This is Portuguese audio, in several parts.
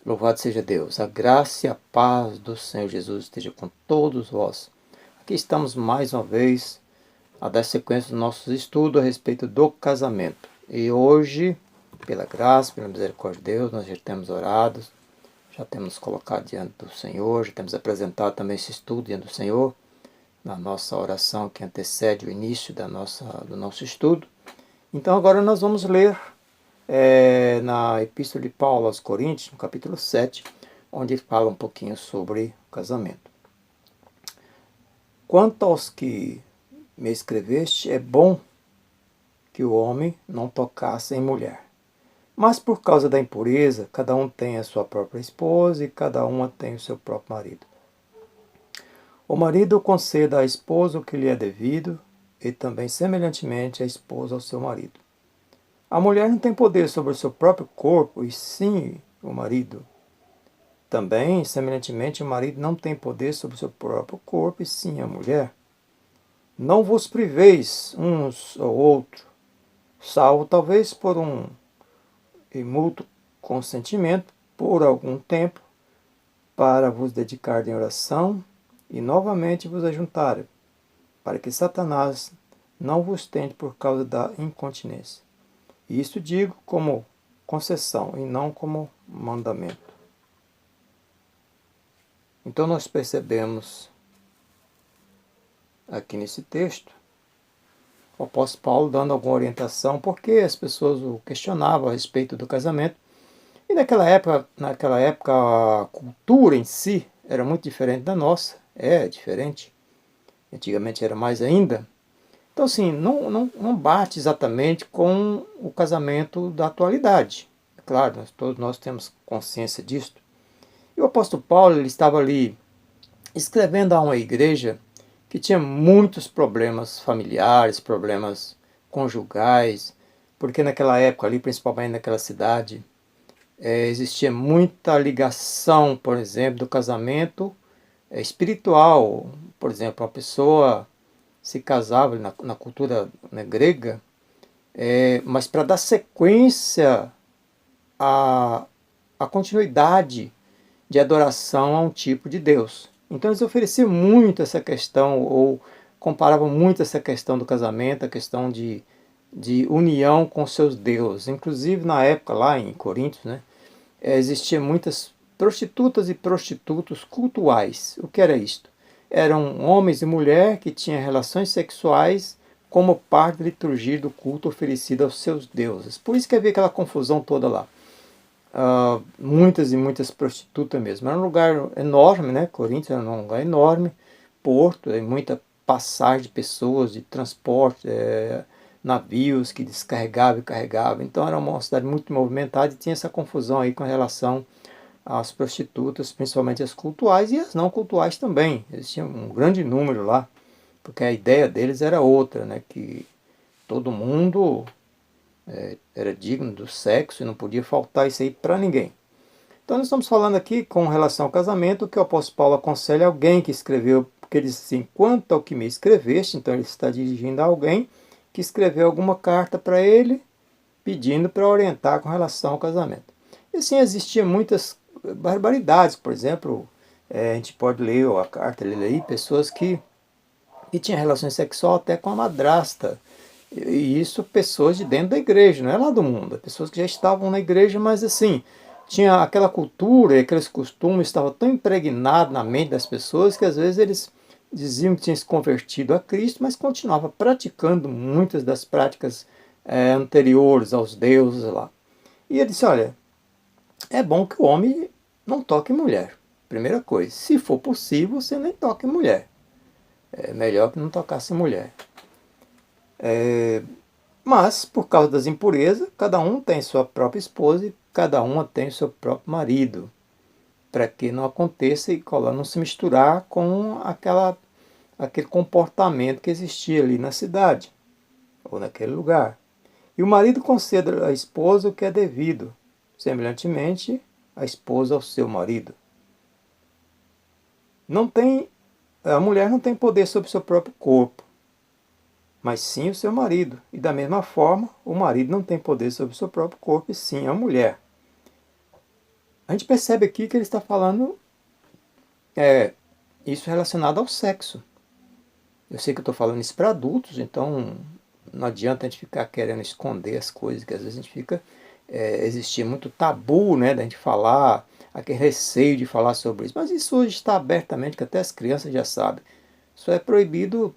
Louvado seja Deus. A graça e a paz do Senhor Jesus esteja com todos vós. Aqui estamos mais uma vez a dar sequência dos nossos estudos a respeito do casamento. E hoje, pela graça, pela misericórdia de Deus, nós já temos orado, já temos colocado diante do Senhor, já temos apresentado também esse estudo diante do Senhor, na nossa oração que antecede o início do nosso estudo. Então agora nós vamos ler na Epístola de Paulo aos Coríntios, no capítulo 7, onde ele fala um pouquinho sobre o casamento. Quanto aos que me escreveste, é bom que o homem não tocasse em mulher. Mas por causa da impureza, cada um tem a sua própria esposa e cada uma tem o seu próprio marido. O marido conceda à esposa o que lhe é devido, e também semelhantemente a esposa ao seu marido. A mulher não tem poder sobre o seu próprio corpo, e sim o marido. Também, semelhantemente, o marido não tem poder sobre o seu próprio corpo, e sim a mulher. Não vos priveis uns ou outro, salvo talvez por um mútuo consentimento, por algum tempo, para vos dedicar em oração e novamente vos ajuntarem, para que Satanás não vos tente por causa da incontinência. E isto digo como concessão e não como mandamento. Então nós percebemos aqui nesse texto o apóstolo Paulo dando alguma orientação, porque as pessoas o questionavam a respeito do casamento. E naquela época a cultura em si era muito diferente da nossa, é diferente, antigamente era mais ainda. Então assim, não bate exatamente com o casamento da atualidade. É claro, todos nós temos consciência disso. E o apóstolo Paulo ele estava ali escrevendo a uma igreja que tinha muitos problemas familiares, problemas conjugais, porque naquela época ali, principalmente naquela cidade, existia muita ligação, por exemplo, do casamento espiritual. Por exemplo, uma pessoa se casava na cultura, né, grega, mas para dar sequência à, à continuidade de adoração a um tipo de Deus. Então eles ofereciam muito essa questão, ou comparavam muito essa questão do casamento, a questão de união com seus deuses. Inclusive na época lá em Coríntios, né, existiam muitas prostitutas e prostitutos cultuais. O que era isto? Eram homens e mulheres que tinham relações sexuais como parte da liturgia do culto oferecido aos seus deuses. Por isso que havia aquela confusão toda lá. Muitas e muitas prostitutas mesmo. Era um lugar enorme, né? Coríntios era um lugar enorme, porto, muita passagem de pessoas, de transporte, navios que descarregavam e carregavam. Então era uma cidade muito movimentada e tinha essa confusão aí com relação às prostitutas, principalmente as cultuais e as não cultuais também. Existia um grande número lá, porque a ideia deles era outra, né? Que todo mundo era digno do sexo e não podia faltar isso aí para ninguém. Então nós estamos falando aqui com relação ao casamento, que o apóstolo Paulo aconselha alguém que escreveu, porque ele diz assim, quanto ao que me escreveste, então ele está dirigindo a alguém que escreveu alguma carta para ele, pedindo para orientar com relação ao casamento. E assim, existiam muitas barbaridades, por exemplo, a gente pode ler a carta, ler aí, pessoas que tinham relações sexuais até com a madrasta, e isso pessoas de dentro da igreja, não é lá do mundo, é pessoas que já estavam na igreja, mas assim, tinha aquela cultura e aqueles costumes estavam tão impregnados na mente das pessoas que às vezes eles diziam que tinham se convertido a Cristo, mas continuavam praticando muitas das práticas anteriores aos deuses lá. E ele disse, olha, é bom que o homem não toque mulher. Primeira coisa, se for possível, você nem toque mulher. É melhor que não tocasse mulher. Mas, por causa das impurezas, cada um tem sua própria esposa e cada uma tem seu próprio marido, para que não aconteça e não se misturar com aquele comportamento que existia ali na cidade, ou naquele lugar. E o marido conceda à esposa o que é devido, semelhantemente a esposa ao seu marido. A mulher não tem poder sobre o seu próprio corpo, mas sim o seu marido. E da mesma forma, o marido não tem poder sobre o seu próprio corpo, e sim a mulher. A gente percebe aqui que ele está falando isso relacionado ao sexo. Eu sei que eu estou falando isso para adultos, então não adianta a gente ficar querendo esconder as coisas, que às vezes a gente fica. Existia muito tabu, né, da gente falar, aquele receio de falar sobre isso. Mas isso hoje está abertamente, que até as crianças já sabem. Isso é proibido,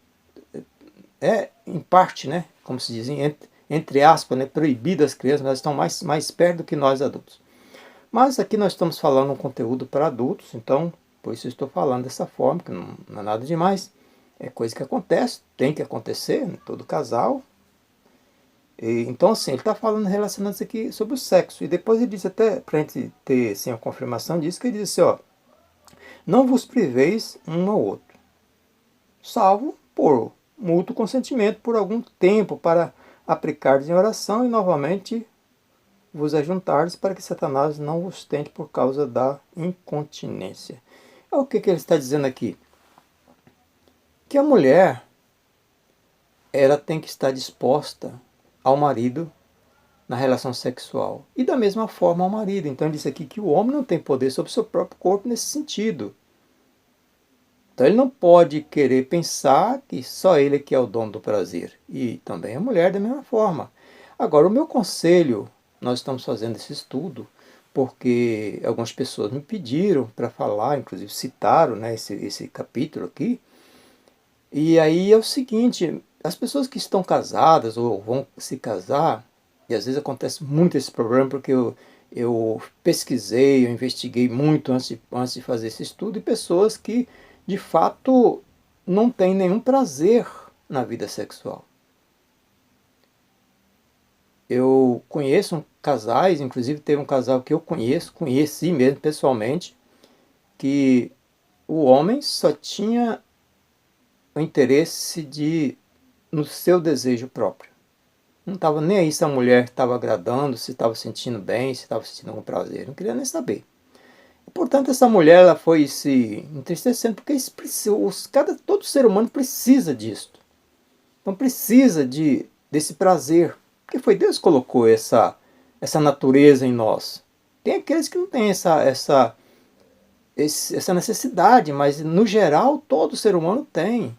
em parte, né, como se dizem, entre aspas, né, proibido as crianças, mas elas estão mais perto do que nós adultos. Mas aqui nós estamos falando um conteúdo para adultos, então por isso eu estou falando dessa forma, que não é nada demais. É coisa que acontece, tem que acontecer em todo casal. Então, assim, ele está falando, relacionando isso aqui sobre o sexo. E depois ele diz até, para a gente ter assim, a confirmação disso, que ele diz assim, ó, não vos priveis um ao outro, salvo por mútuo consentimento por algum tempo, para aplicardes em oração e novamente vos ajuntardes, para que Satanás não vos tente por causa da incontinência. O que ele está dizendo aqui? Que a mulher, ela tem que estar disposta ao marido na relação sexual. E da mesma forma ao marido. Então ele disse aqui que o homem não tem poder sobre o seu próprio corpo nesse sentido. Então ele não pode querer pensar que só ele é que é o dono do prazer. E também a mulher da mesma forma. Agora, o meu conselho, nós estamos fazendo esse estudo, porque algumas pessoas me pediram para falar, inclusive citaram, né, esse capítulo aqui. E aí é o seguinte, as pessoas que estão casadas ou vão se casar, e às vezes acontece muito esse problema porque eu pesquisei, eu investiguei muito antes de fazer esse estudo, e pessoas que de fato não têm nenhum prazer na vida sexual. Eu conheço casais, inclusive teve um casal que eu conheci mesmo pessoalmente, que o homem só tinha o interesse no seu desejo próprio. Não estava nem aí se a mulher estava agradando, se estava sentindo bem, se estava sentindo algum prazer. Não queria nem saber. E, portanto, essa mulher ela foi se entristecendo, porque todo ser humano precisa disso. Então precisa desse prazer. Porque foi Deus que colocou essa natureza em nós. Tem aqueles que não têm essa necessidade, mas no geral todo ser humano tem.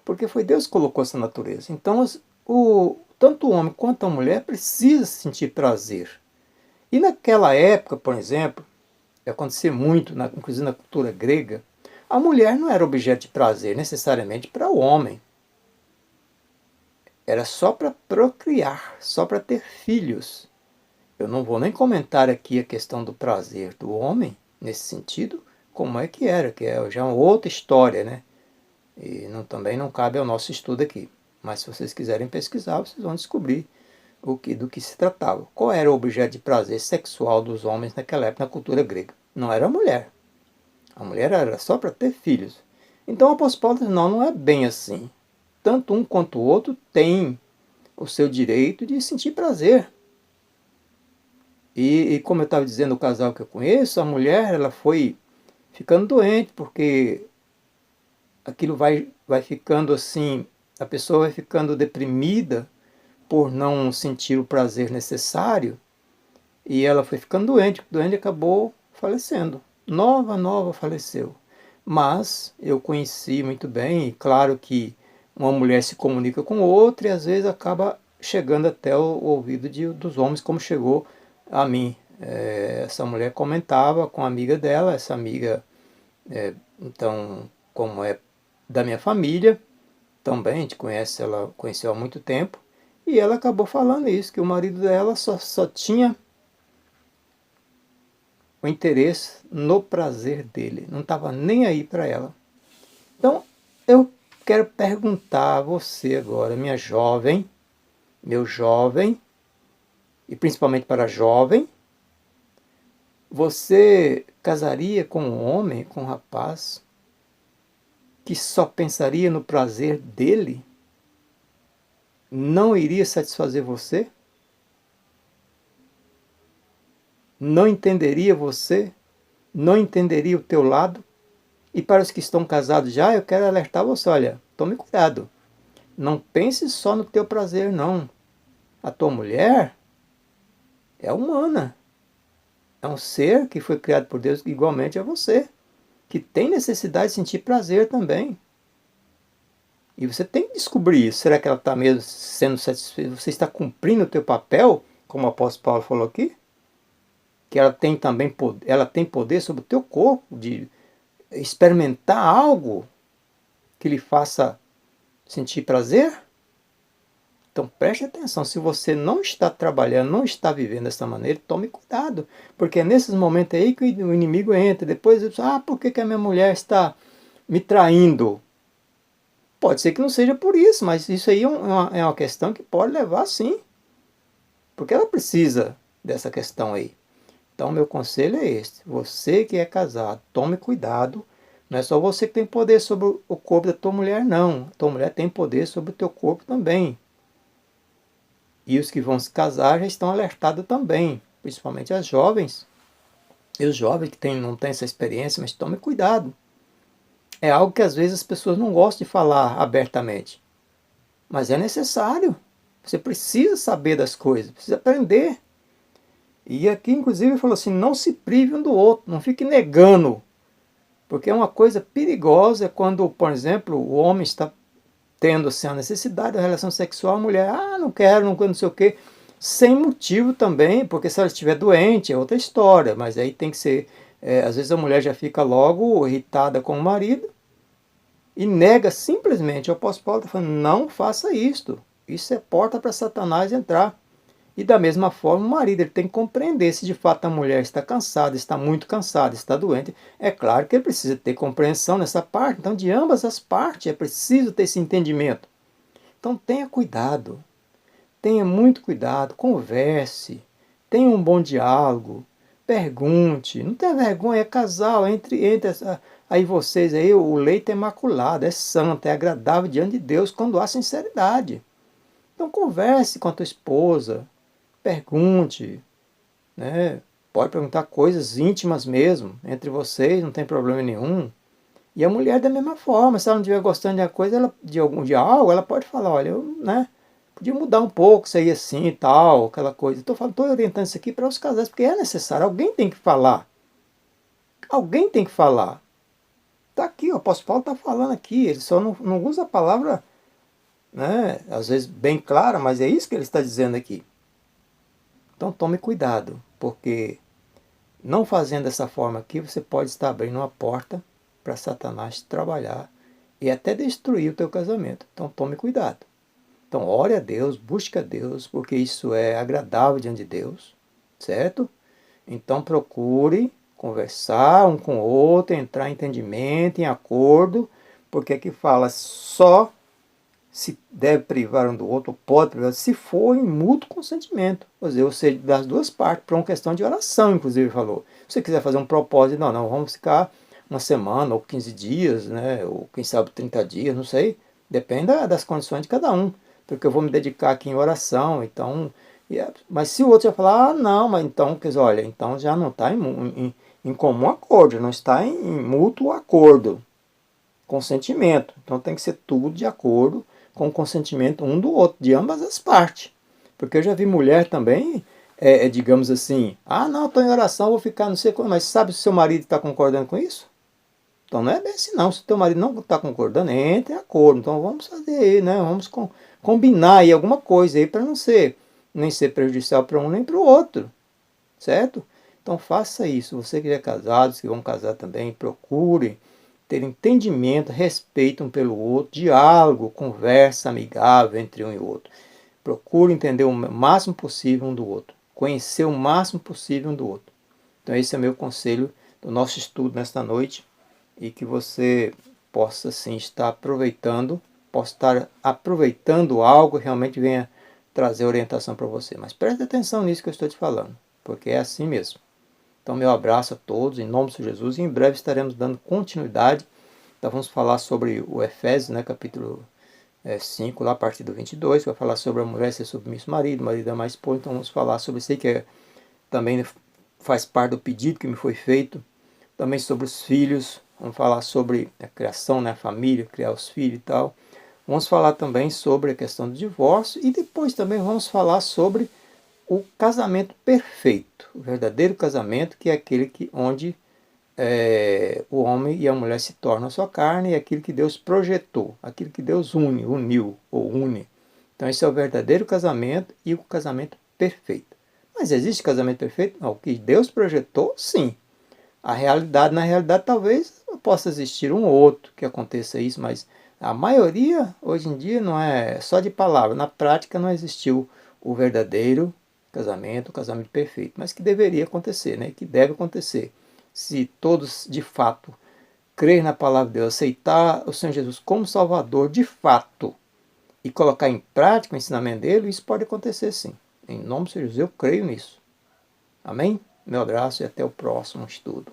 Porque foi Deus que colocou essa natureza. Então, tanto o homem quanto a mulher precisa sentir prazer. E naquela época, por exemplo, acontecia muito, inclusive na cultura grega, a mulher não era objeto de prazer necessariamente para o homem. Era só para procriar, só para ter filhos. Eu não vou nem comentar aqui a questão do prazer do homem, nesse sentido, como é que era, que é já uma outra história, né? E também não cabe ao nosso estudo aqui. Mas se vocês quiserem pesquisar, vocês vão descobrir do que se tratava. Qual era o objeto de prazer sexual dos homens naquela época na cultura grega? Não era a mulher. A mulher era só para ter filhos. Então o apóstolo Paulo diz, não é bem assim. Tanto um quanto o outro tem o seu direito de sentir prazer. E como eu estava dizendo, o casal que eu conheço, a mulher ela foi ficando doente, porque aquilo vai ficando assim, a pessoa vai ficando deprimida por não sentir o prazer necessário, e ela foi ficando doente, doente e acabou falecendo. Nova faleceu. Mas eu conheci muito bem, e claro que uma mulher se comunica com outra e às vezes acaba chegando até o ouvido dos homens, como chegou a mim. Essa mulher comentava com a amiga dela, essa amiga, então, como é da minha família, também, a gente ela conheceu há muito tempo, e ela acabou falando isso, que o marido dela só tinha o interesse no prazer dele, não estava nem aí para ela. Então, eu quero perguntar a você agora, minha jovem, meu jovem, e principalmente para a jovem, você casaria com um homem, com um rapaz, que só pensaria no prazer dele? Não iria satisfazer você? Não entenderia você? Não entenderia o teu lado? E para os que estão casados já, eu quero alertar você, olha, tome cuidado. Não pense só no teu prazer, não. A tua mulher é humana. É um ser que foi criado por Deus igualmente a você, que tem necessidade de sentir prazer também. E você tem que descobrir isso. Será que ela está mesmo sendo satisfeita? Você está cumprindo o teu papel, como o apóstolo Paulo falou aqui? Que ela tem também ela tem poder sobre o teu corpo, de experimentar algo que lhe faça sentir prazer? Então preste atenção, se você não está trabalhando, não está vivendo dessa maneira, tome cuidado, porque é nesses momentos aí que o inimigo entra, depois ele diz, por que a minha mulher está me traindo? Pode ser que não seja por isso, mas isso aí é uma questão que pode levar sim, porque ela precisa dessa questão aí. Então meu conselho é este, você que é casado, tome cuidado, não é só você que tem poder sobre o corpo da tua mulher, não. A tua mulher tem poder sobre o teu corpo também. E os que vão se casar já estão alertados também, principalmente as jovens. E os jovens que não têm essa experiência, mas tome cuidado. É algo que às vezes as pessoas não gostam de falar abertamente. Mas é necessário. Você precisa saber das coisas, precisa aprender. E aqui, inclusive, ele falou assim, não se prive um do outro, não fique negando. Porque é uma coisa perigosa quando, por exemplo, o homem está tendo assim, a necessidade da relação sexual, a mulher, não quero, não sei o quê, sem motivo também, porque se ela estiver doente é outra história, mas aí tem que ser, às vezes a mulher já fica logo irritada com o marido e nega simplesmente. O apóstolo Paulo está falando, não faça isto, isso é porta para Satanás entrar. E da mesma forma, o marido ele tem que compreender se de fato a mulher está cansada, está muito cansada, está doente. É claro que ele precisa ter compreensão nessa parte. Então, de ambas as partes, é preciso ter esse entendimento. Então, tenha cuidado. Tenha muito cuidado. Converse. Tenha um bom diálogo. Pergunte. Não tenha vergonha. É casal. Aí vocês, aí, o leito é imaculado, é santo, é agradável diante de Deus quando há sinceridade. Então, converse com a tua esposa. Pergunte, né? Pode perguntar coisas íntimas mesmo, entre vocês, não tem problema nenhum. E a mulher da mesma forma, se ela não estiver gostando de uma coisa, de algo, ela pode falar, olha, podia mudar um pouco, isso aí assim e tal, aquela coisa. Estou orientando isso aqui para os casais, porque é necessário, alguém tem que falar. Alguém tem que falar. Está aqui, o apóstolo Paulo está falando aqui, ele só não usa a palavra, né, às vezes bem clara, mas é isso que ele está dizendo aqui. Então tome cuidado, porque não fazendo dessa forma aqui, você pode estar abrindo uma porta para Satanás trabalhar e até destruir o teu casamento. Então tome cuidado. Então ore a Deus, busque a Deus, porque isso é agradável diante de Deus, certo? Então procure conversar um com o outro, entrar em entendimento, em acordo, porque aqui fala só se deve privar um do outro, pode privar, se for em mútuo consentimento, ou seja, das duas partes, para uma questão de oração, inclusive falou. Se você quiser fazer um propósito, não, vamos ficar uma semana, ou 15 dias, né, ou quem sabe 30 dias, não sei, depende das condições de cada um, porque eu vou me dedicar aqui em oração, então, mas se o outro já falar, não, mas então, quer dizer, olha, então já não está em comum acordo, não está em mútuo acordo, consentimento, então tem que ser tudo de acordo com o consentimento um do outro, de ambas as partes. Porque eu já vi mulher também, digamos assim, não, estou em oração, vou ficar não sei como, mas sabe se o seu marido está concordando com isso? Então não é bem assim não, se o teu marido não está concordando, entre em acordo, então vamos fazer aí, né, vamos combinar aí alguma coisa aí para não ser, nem ser prejudicial para um nem para o outro, certo? Então faça isso, você que é casado, que vão casar também, procure ter entendimento, respeito um pelo outro, diálogo, conversa amigável entre um e outro. Procure entender o máximo possível um do outro, conhecer o máximo possível um do outro. Então esse é o meu conselho do nosso estudo nesta noite e que você possa sim estar aproveitando, possa estar aproveitando algo que realmente venha trazer orientação para você. Mas preste atenção nisso que eu estou te falando, porque é assim mesmo. Então, meu abraço a todos, em nome de Jesus, e em breve estaremos dando continuidade. Então, vamos falar sobre o Efésios, né, capítulo 5, lá a partir do 22, que vai falar sobre a mulher ser submissa ao marido, o marido é mais esposa. Então, vamos falar sobre isso aí, que também faz parte do pedido que me foi feito. Também sobre os filhos, vamos falar sobre a criação, né, a família, criar os filhos e tal. Vamos falar também sobre a questão do divórcio e depois também vamos falar sobre o casamento perfeito, o verdadeiro casamento, que é aquele onde o homem e a mulher se tornam a sua carne, e aquilo que Deus projetou, aquilo que Deus uniu ou une. Então esse é o verdadeiro casamento e o casamento perfeito. Mas existe casamento perfeito? Não, o que Deus projetou, sim. Na realidade, talvez possa existir um ou outro que aconteça isso, mas a maioria, hoje em dia, não é só de palavra. Na prática, não existiu o verdadeiro casamento, o casamento perfeito, mas que deveria acontecer, né? Que deve acontecer. Se todos, de fato, crer na palavra de Deus, aceitar o Senhor Jesus como Salvador, de fato, e colocar em prática o ensinamento dele, isso pode acontecer sim. Em nome de Jesus, eu creio nisso. Amém? Meu abraço e até o próximo estudo.